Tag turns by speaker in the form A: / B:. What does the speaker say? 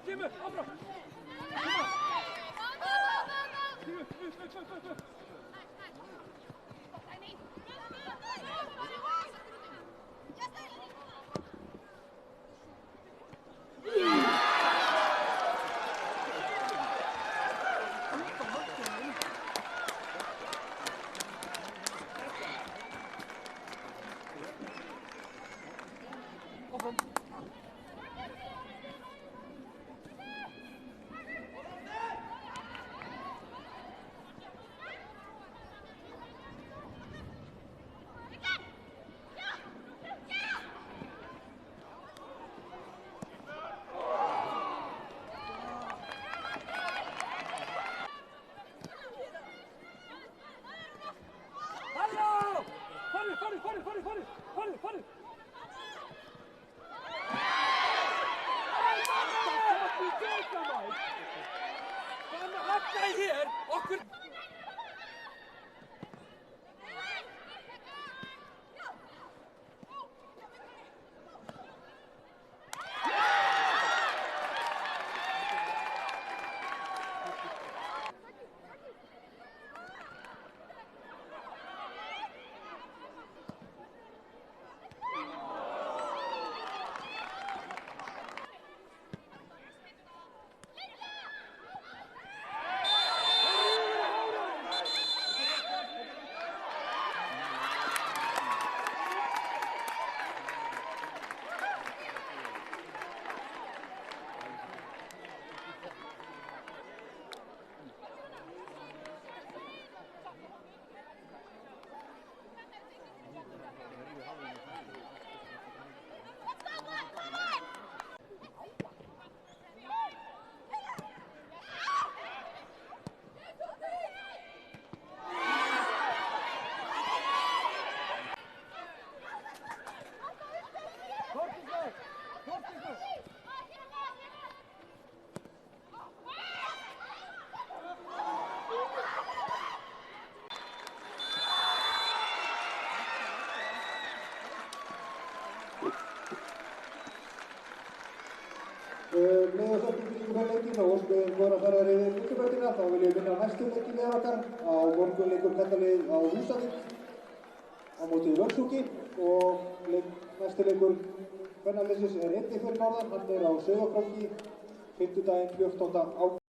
A: Kimi, áfram! Kimi, upp! Farið! Hvað með hafnaði hér? Okkur...
B: Með að setja ykkur fyrir leikinn og óskum voru að fara yfir útibrautina, þá vil ég minna á næstu leikinn við okkar. Á morgun leikur karlalið á Húsavík á móti Völsungi og næsti leikur kvennaliðsins einnig fyrir norðan, hann á Sauðárkróki fimmtudaginn 14. ágúst.